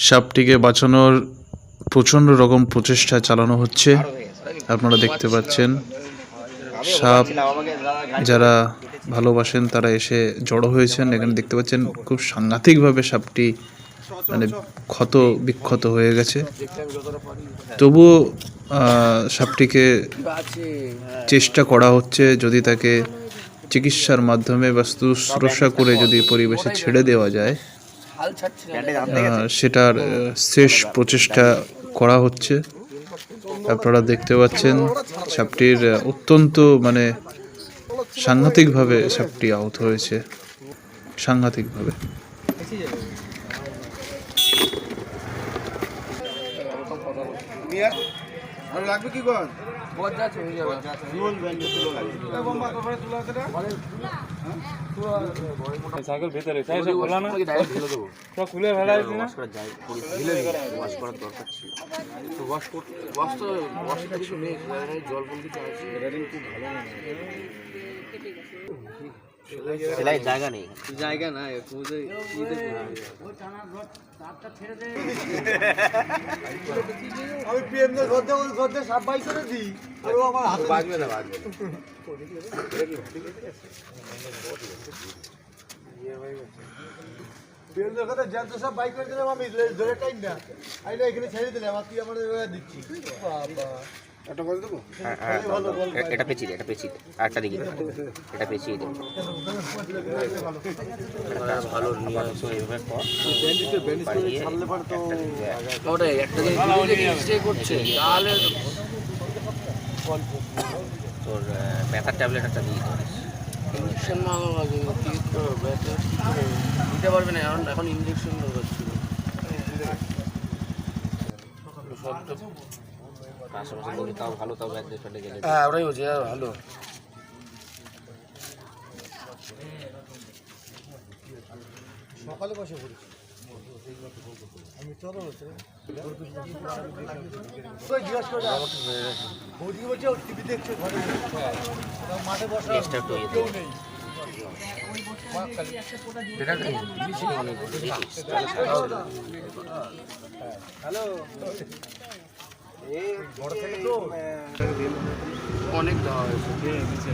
সাপটিকে বাঁচানোর প্রচণ্ড রকম প্রচেষ্টা চালানো হচ্ছে। আপনারা দেখতে পাচ্ছেন সাপ যারা ভালোবাসেন তারা এসে জড়ো হয়েছেন। এখানে দেখতে পাচ্ছেন খুব সাংঘাতিকভাবে সাপটি মানে ক্ষত বিক্ষত হয়ে গেছে। তবুও সাপটিকে চেষ্টা করা হচ্ছে, যদি তাকে চিকিৎসার মাধ্যমে বা শুশ্রূষা করে যদি পরিবেশে ছেড়ে দেওয়া যায়, সেটার শেষ প্রচেষ্টা করা হচ্ছে। আপনারা দেখতে পাচ্ছেন সাপটির অত্যন্ত মানে সাংঘাতিকভাবে সাপটি আহত হয়েছে, সাংঘাতিকভাবে। লাগবে কি কর সাইকেল ভেতরে খোলা না সব খুলে ফেলা হয়েছে না সেলাই জায়গা নেই, জায়গা নাই। আমি পিএমদের ঘর সাপ বাই করে দিই, আমার হাতে বাজবে না, বাজবে না। পিএমদের ঘরে জ্যান্ত সব বাই করে দিলাম আমি, ধরে টাইম না আইলে এখানে ছেড়ে দিলাম, আর তুই আমার দিচ্ছি। বাবা এটা করে দেবো, এটা পেঁচিয়ে দে, এটা পেঁচিয়ে দে, আরেকটা দিকে এটা পেঁচিয়ে দে। ভালো নিয়ে আসো এইভাবে ওটাই একটা স্টে করছে তাহলে তোর ব্যথার ট্যাবলেট একটা দিয়ে ইঞ্জেকশন দিতে পারবে না, কারণ এখন ইঞ্জেকশন হচ্ছিল। পাশাপাশি তাও ভালো, তাও ব্যাগ দিয়ে ফেলে গেলে হ্যাঁ ওটাই হচ্ছে ভালো। সকালে বসে পড়েছি আমি, চলো মাঠে বসা কেউ নেই। হ্যালো অনেক দেওয়া হয়েছে।